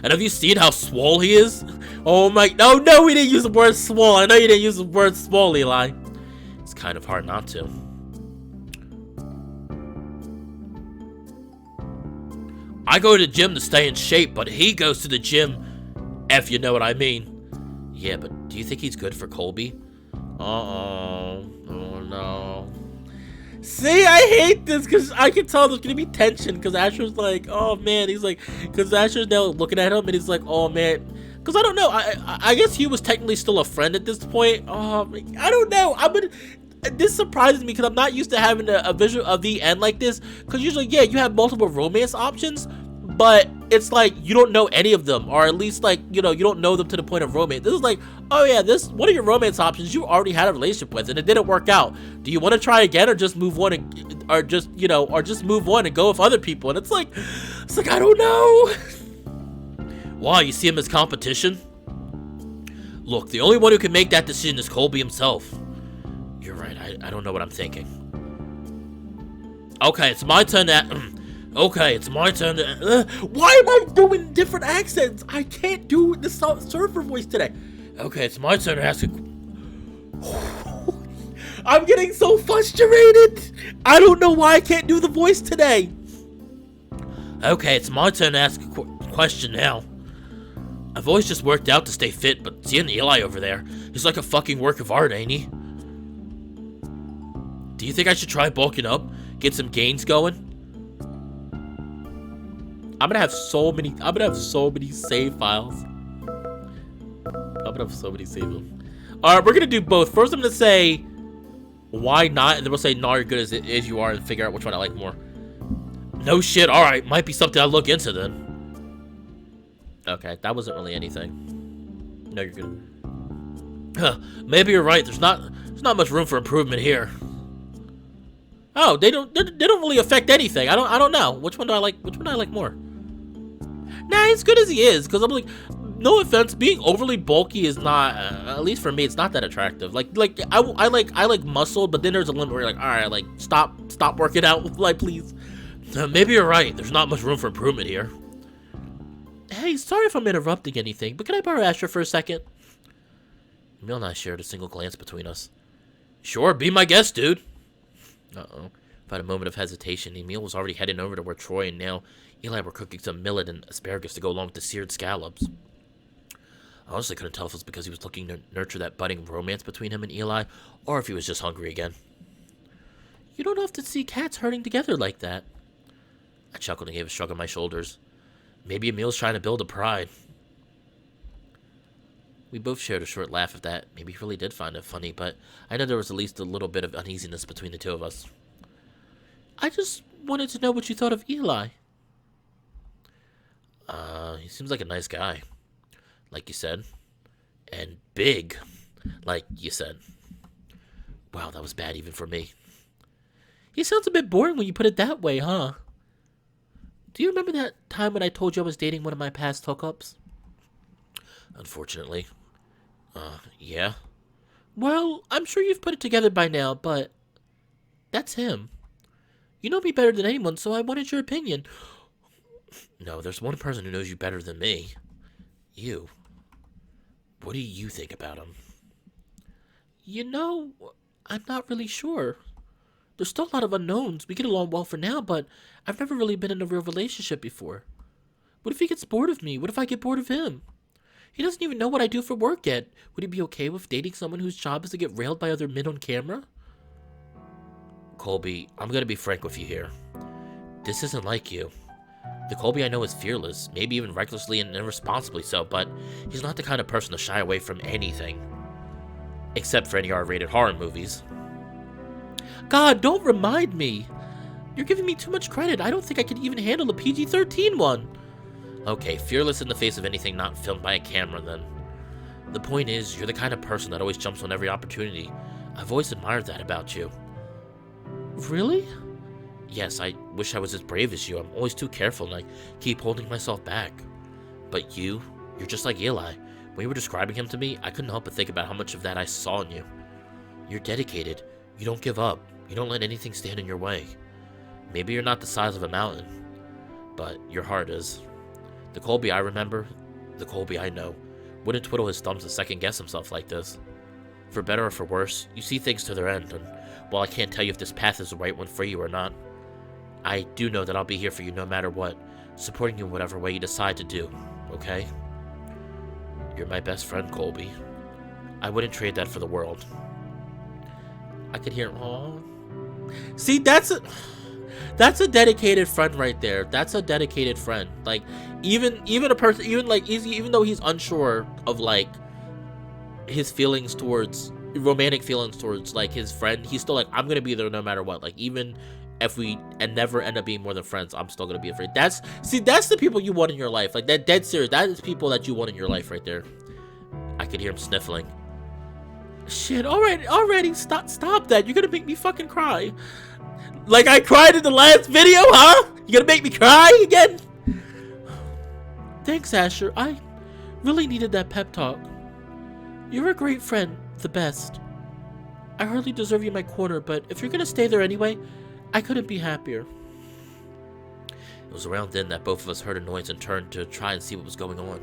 And have you seen how swole he is? Oh my, no, we didn't use the word swole. I know you didn't use the word swole, Eli. It's kind of hard not to. I go to the gym to stay in shape, but he goes to the gym, if you know what I mean. Yeah, but do you think he's good for Colby? Oh no. See, I hate this because I can tell there's gonna be tension because Asher's like, oh man, he's like, because Asher's now looking at him and he's like, oh man, because I don't know, I guess Hugh was technically still a friend at this point. Oh, I don't know. This surprises me because I'm not used to having a visual of the end like this. Because usually, yeah, you have multiple romance options, but it's like you don't know any of them, or at least like, you know, you don't know them to the point of romance. This is like, oh yeah, this one of your romance options you already had a relationship with and it didn't work out. Do you want to try again or just move on and, or just move on and go with other people? And it's like I don't know. Why, you see him as competition? Look, the only one who can make that decision is Colby himself. You're right, I don't know what I'm thinking. Okay, it's my turn Okay, it's my turn to... why am I doing different accents? I can't do the surfer voice today. Okay, it's my turn to ask a... I'm getting so frustrated. I don't know why I can't do the voice today. Okay, it's my turn to ask a question now. I've always just worked out to stay fit, but seeing Eli over there, he's like a fucking work of art, ain't he? Do you think I should try bulking up? Get some gains going? I'm gonna have so many save files. Alright, we're gonna do both. First I'm gonna say why not, and then we'll say no, you're good as you are, and figure out which one I like more. No shit, alright, might be something I'll look into then. Okay, that wasn't really anything. No, you're good. Huh, maybe you're right, there's not much room for improvement here. Oh, they don't really affect anything. I don't know. Which one do I like more? Nah, he's good as he is, because I'm like, no offense, being overly bulky is not, at least for me, it's not that attractive. Like I like muscle, but then there's a limit where you're like, all right, like stop working out, like please. Maybe you're right. There's not much room for improvement here. Hey, sorry if I'm interrupting anything, but can I borrow Asher for a second? Emil and I shared a single glance between us. Sure, be my guest, dude. Uh-oh. Without a moment of hesitation, Emil was already heading over to where Troy and now Eli were cooking some millet and asparagus to go along with the seared scallops. I honestly couldn't tell if it was because he was looking to nurture that budding romance between him and Eli, or if he was just hungry again. You don't often see cats herding together like that. I chuckled and gave a shrug on my shoulders. Maybe Emil's trying to build a pride. We both shared a short laugh at that. Maybe he really did find it funny, but I know there was at least a little bit of uneasiness between the two of us. I just wanted to know what you thought of Eli. He seems like a nice guy, like you said. And big, like you said. Wow, that was bad even for me. He sounds a bit boring when you put it that way, huh? Do you remember that time when I told you I was dating one of my past hookups? Unfortunately. Yeah. Well, I'm sure you've put it together by now, but that's him. You know me better than anyone, so I wanted your opinion. No, there's one person who knows you better than me. You. What do you think about him? You know, I'm not really sure. There's still a lot of unknowns. We get along well for now, but I've never really been in a real relationship before. What if he gets bored of me? What if I get bored of him? He doesn't even know what I do for work yet. Would he be okay with dating someone whose job is to get railed by other men on camera? Colby, I'm gonna be frank with you here. This isn't like you. The Colby I know is fearless, maybe even recklessly and irresponsibly so, but he's not the kind of person to shy away from anything. Except for any R-rated horror movies. God, don't remind me! You're giving me too much credit. I don't think I could even handle a PG-13 one. Okay, fearless in the face of anything not filmed by a camera, then. The point is, you're the kind of person that always jumps on every opportunity. I've always admired that about you. Really? Yes, I wish I was as brave as you. I'm always too careful and I keep holding myself back. But you're just like Eli. When you were describing him to me, I couldn't help but think about how much of that I saw in you. You're dedicated. You don't give up. You don't let anything stand in your way. Maybe you're not the size of a mountain, but your heart is. The Colby I remember, the Colby I know, wouldn't twiddle his thumbs to second-guess himself like this. For better or for worse, you see things to their end, and while I can't tell you if this path is the right one for you or not, I do know that I'll be here for you no matter what, supporting you in whatever way you decide to do, okay? You're my best friend, Colby. I wouldn't trade that for the world. I could hear, aww. See, that's a dedicated friend right there. That's a dedicated friend. Like, even a person, even though he's unsure of like his feelings towards romantic feelings towards like his friend, he's still like, I'm gonna be there no matter what. Like, even if we never end up being more than friends, I'm still gonna be a friend. That's the people you want in your life. Like, that dead serious. That is people that you want in your life right there. I could hear him sniffling. Shit, already, stop that. You're gonna make me fucking cry. Like I cried in the last video, huh? You gonna make me cry again? Thanks, Asher. I really needed that pep talk. You're a great friend, the best. I hardly deserve you in my corner, but if you're gonna stay there anyway, I couldn't be happier. It was around then that both of us heard a noise and turned to try and see what was going on.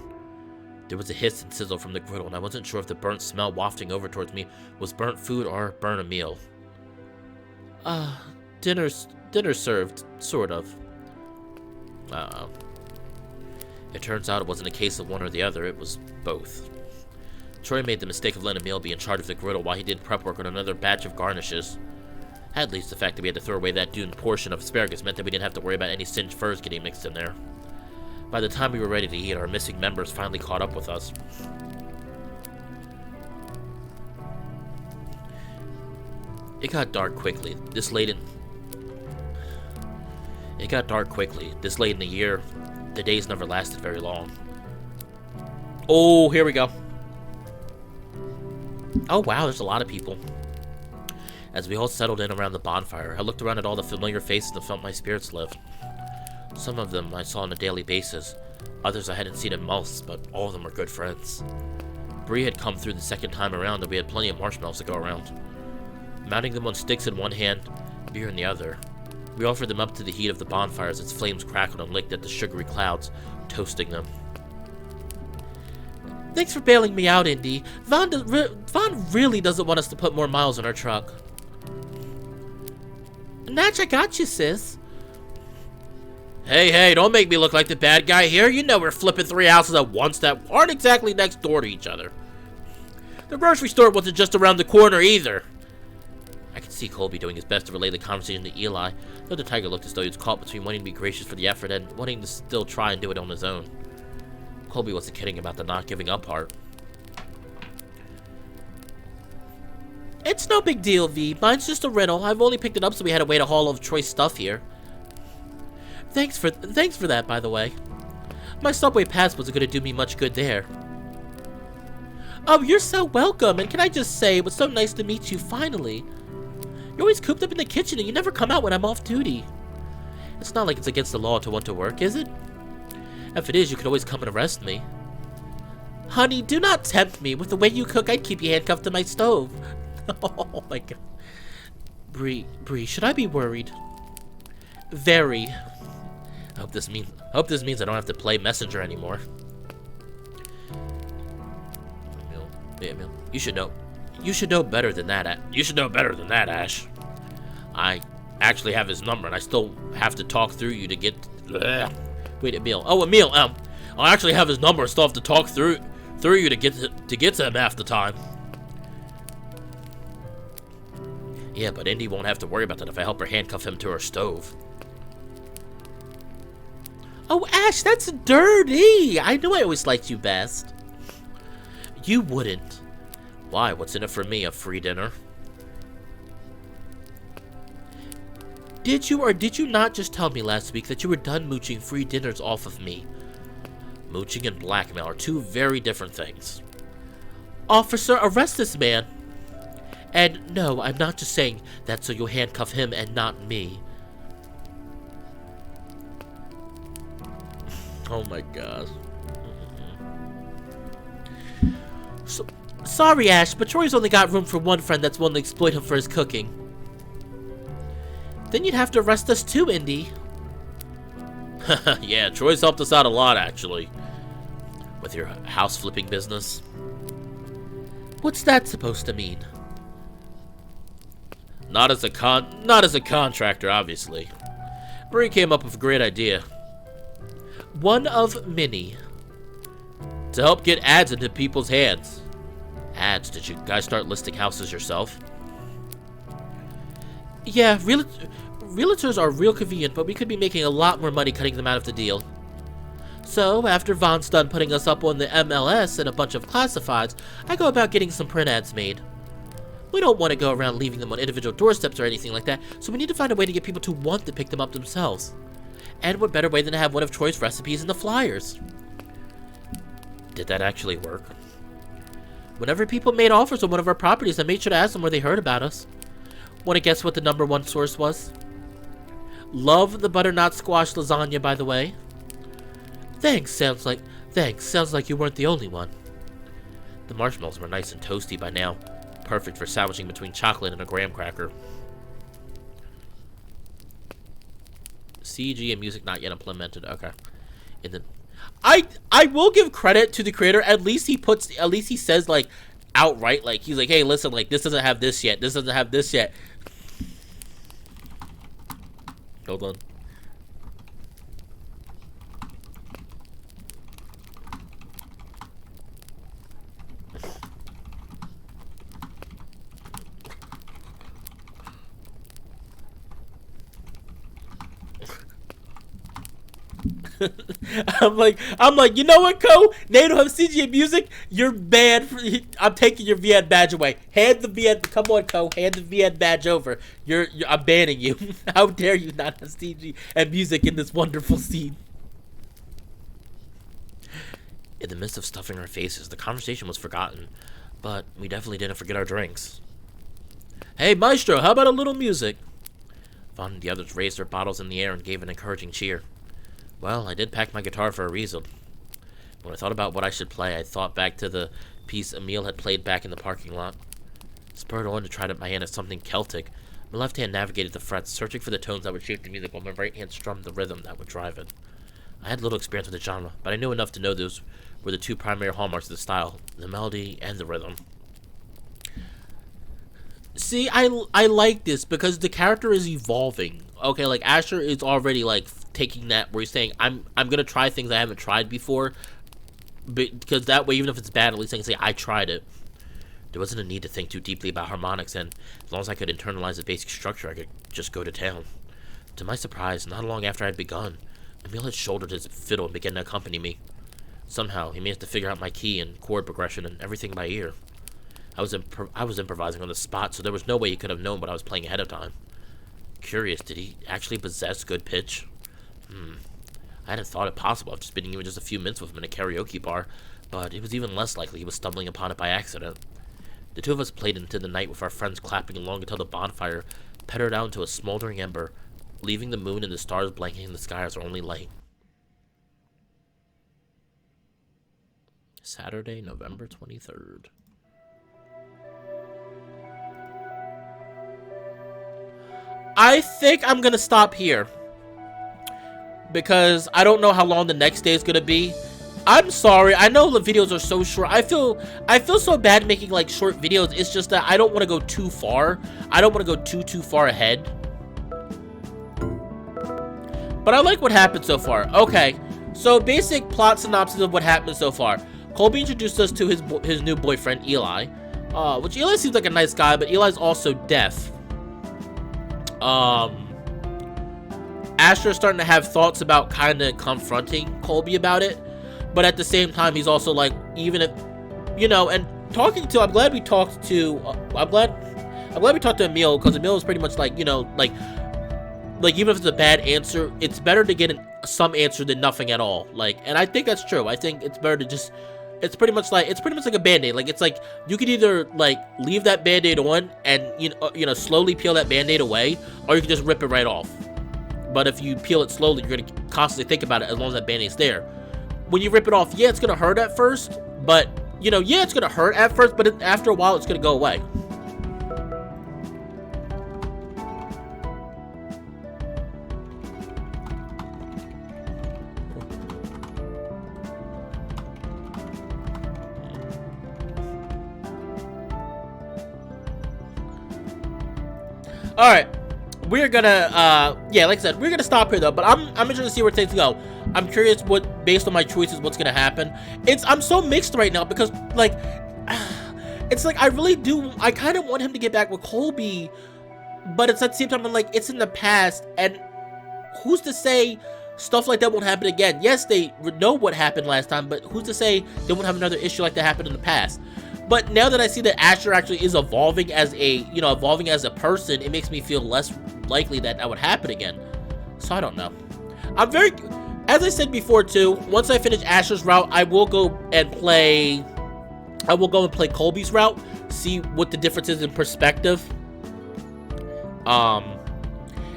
There was a hiss and sizzle from the griddle, and I wasn't sure if the burnt smell wafting over towards me was burnt food or burnt a meal. Dinner served, sort of. It turns out it wasn't a case of one or the other, it was both. Troy made the mistake of letting Emil be in charge of the griddle while he did prep work on another batch of garnishes. At least the fact that we had to throw away that doomed portion of asparagus meant that we didn't have to worry about any singed furs getting mixed in there. By the time we were ready to eat, our missing members finally caught up with us. It got dark quickly. This late in the year. The days never lasted very long. Oh, here we go. Oh wow, there's a lot of people. As we all settled in around the bonfire, I looked around at all the familiar faces and felt my spirits lift. Some of them I saw on a daily basis. Others I hadn't seen in months, but all of them were good friends. Bree had come through the second time around, and we had plenty of marshmallows to go around. Mounting them on sticks in one hand, beer in the other, we offered them up to the heat of the bonfire as its flames crackled and licked at the sugary clouds, toasting them. Thanks for bailing me out, Indy. Vaughn really doesn't want us to put more miles on our truck. Natch, I got you, sis. Hey, don't make me look like the bad guy here. You know we're flipping 3 houses at once that aren't exactly next door to each other. The grocery store wasn't just around the corner either. I could see Colby doing his best to relay the conversation to Eli, though the tiger looked as though he was caught between wanting to be gracious for the effort and wanting to still try and do it on his own. Colby wasn't kidding about the not giving up part. It's no big deal, V. Mine's just a rental. I've only picked it up so we had a way to haul all of Troy's stuff here. Thanks for that, by the way. My subway pass wasn't going to do me much good there. Oh, you're so welcome, and can I just say, it was so nice to meet you, finally. You're always cooped up in the kitchen and you never come out when I'm off duty. It's not like it's against the law to want to work, is it? If it is, you could always come and arrest me. Honey, do not tempt me. With the way you cook, I'd keep you handcuffed to my stove. Oh my god. Bree, should I be worried? Very. I hope this means I don't have to play messenger anymore. Emil, you should know better than that. You should know better than that, Ash. I actually have his number, and I still have to talk through you to get. Wait, Emil. Oh, Emil. I actually have his number, and still have to talk through you to get to him half the time. Yeah, but Indy won't have to worry about that if I help her handcuff him to her stove. Oh, Ash, that's dirty. I know I always liked you best. You wouldn't. Why? What's in it for me? A free dinner? Did you or did you not just tell me last week that you were done mooching free dinners off of me? Mooching and blackmail are two very different things. Officer, arrest this man. And no, I'm not just saying that so you'll handcuff him and not me. Oh my god. So, sorry, Ash, but Troy's only got room for one friend that's willing to exploit him for his cooking. Then you'd have to arrest us too, Indy. Yeah, Troy's helped us out a lot, actually. With your house flipping business. What's that supposed to mean? Not as a contractor, obviously. Bree came up with a great idea. One of many. To help get ads into people's hands. Ads? Did you guys start listing houses yourself? Yeah, realtors are real convenient, but we could be making a lot more money cutting them out of the deal. So, after Vaughn's done putting us up on the MLS and a bunch of classifieds, I go about getting some print ads made. We don't want to go around leaving them on individual doorsteps or anything like that, so we need to find a way to get people to want to pick them up themselves. And what better way than to have one of Troy's recipes in the flyers? Did that actually work? Whenever people made offers on one of our properties, I made sure to ask them where they heard about us. Want to guess what the #1 source was? Love the butternut squash lasagna, by the way. Thanks, sounds like you weren't the only one. The marshmallows were nice and toasty by now. Perfect for sandwiching between chocolate and a graham cracker. CG and music not yet implemented. Okay. And then I will give credit to the creator. At least he says like outright, like he's like, hey, listen, like this doesn't have this yet. This doesn't have this yet. Hold on. I'm like, you know what, Co? They don't have CG and music. You're banned. I'm taking your VN badge away. Hand the VN. Come on, Co. Hand the VN badge over. I'm banning you. How dare you not have CG and music in this wonderful scene? In the midst of stuffing our faces, the conversation was forgotten, but we definitely didn't forget our drinks. Hey, Maestro, how about a little music? Vaughn and the others raised their bottles in the air and gave an encouraging cheer. Well, I did pack my guitar for a reason. When I thought about what I should play, I thought back to the piece Emil had played back in the parking lot. Spurred on to try my hand at something Celtic, my left hand navigated the frets, searching for the tones that would shape the music while my right hand strummed the rhythm that would drive it. I had little experience with the genre, but I knew enough to know those were the two primary hallmarks of the style, the melody and the rhythm. See, I like this because the character is evolving. Okay, like Asher is already like taking that where he's saying, I'm gonna try things I haven't tried before, because that way, even if it's bad, at least I can say I tried it. There wasn't a need to think too deeply about harmonics, and as long as I could internalize the basic structure, I could just go to town. To my surprise, not long after I had begun, Emil had shouldered his fiddle and began to accompany me. Somehow, he managed to figure out my key and chord progression and everything by ear. I was improvising on the spot, so there was no way he could have known what I was playing ahead of time. Curious, did he actually possess good pitch? I hadn't thought it possible after spending even just a few minutes with him in a karaoke bar, but it was even less likely he was stumbling upon it by accident. The two of us played into the night with our friends clapping along until the bonfire pettered out into a smoldering ember, leaving the moon and the stars blanketing the sky as our only light. Saturday, November 23rd. I think I'm gonna stop here because I don't know how long the next day is gonna be. I'm sorry. I know the videos are so short. I feel so bad making like short videos. It's just that I don't want to go too far. I don't want to go too far ahead. But I like what happened so far. Okay, so basic plot synopsis of what happened so far. Colby introduced us to his new boyfriend Eli, which Eli seems like a nice guy, but Eli's also deaf. Asher's starting to have thoughts about kind of confronting Colby about it, but at the same time, he's also like, even if, you know, and talking to, I'm glad we talked to Emil, because Emil is pretty much like, you know, like even if it's a bad answer, it's better to get some answer than nothing at all. Like, and I think that's true. I think it's better to just, it's pretty much like a band-aid. Like, it's like you could either like leave that band-aid on and you know slowly peel that band-aid away, or you can just rip it right off. But if you peel it slowly, you're gonna constantly think about it as long as that band-aid's there. When you rip it off, yeah, it's gonna hurt at first, but you know, yeah, it's gonna hurt at first, but after a while, it's gonna go away. All right, we're gonna, yeah, like I said, we're gonna stop here though. But I'm interested to see where things go. I'm curious what, based on my choices, what's gonna happen. I'm so mixed right now because like, it's like I kind of want him to get back with Colby, but it's at the same time I'm like, it's in the past, and who's to say stuff like that won't happen again? Yes, they know what happened last time, but who's to say they won't have another issue like that happen in the past? But now that I see that Asher actually is evolving as a person, it makes me feel less likely that would happen again. So I don't know. As I said before too, once I finish Asher's route, I will go and play Colby's route, see what the difference is in perspective. And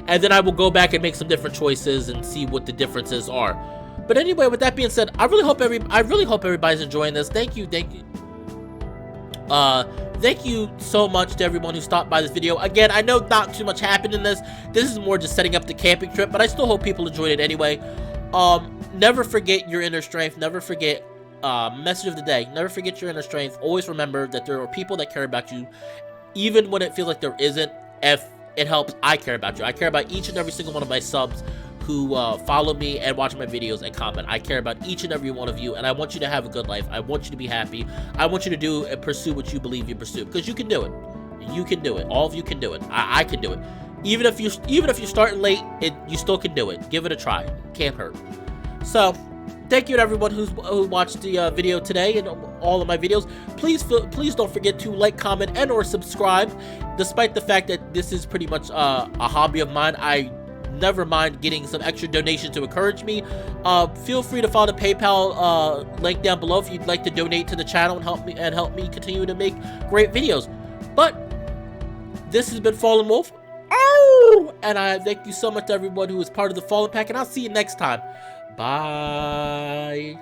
then I will go back and make some different choices and see what the differences are. But anyway, with that being said, I really hope everybody's enjoying this. Thank you. thank you so much to everyone who stopped by this video. Again, I know not too much happened in this. This is more just setting up the camping trip, but I still hope people enjoyed it anyway. Never forget your inner strength. Never forget, message of the day. Never forget your inner strength. Always remember that there are people that care about you, even when it feels like there isn't. If it helps, I care about you. I care about each and every single one of my subs who follow me and watch my videos and comment. I care about each and every one of you, and I want you to have a good life. I want you to be happy. I want you to do and pursue what you believe you pursue, because you can do it. You can do it. All of you can do it. I can do it. Even if you're starting late, you still can do it. Give it a try. Can't hurt. So, thank you to everyone who watched the video today and all of my videos. Please don't forget to like, comment, and or subscribe. Despite the fact that this is pretty much a hobby of mine, I never mind getting some extra donations to encourage me. Feel free to follow the PayPal link down below if you'd like to donate to the channel and help me continue to make great videos. But this has been Fallenwolf. And I thank you so much to everyone who is part of the Fallen Pack, and I'll see you next time. Bye.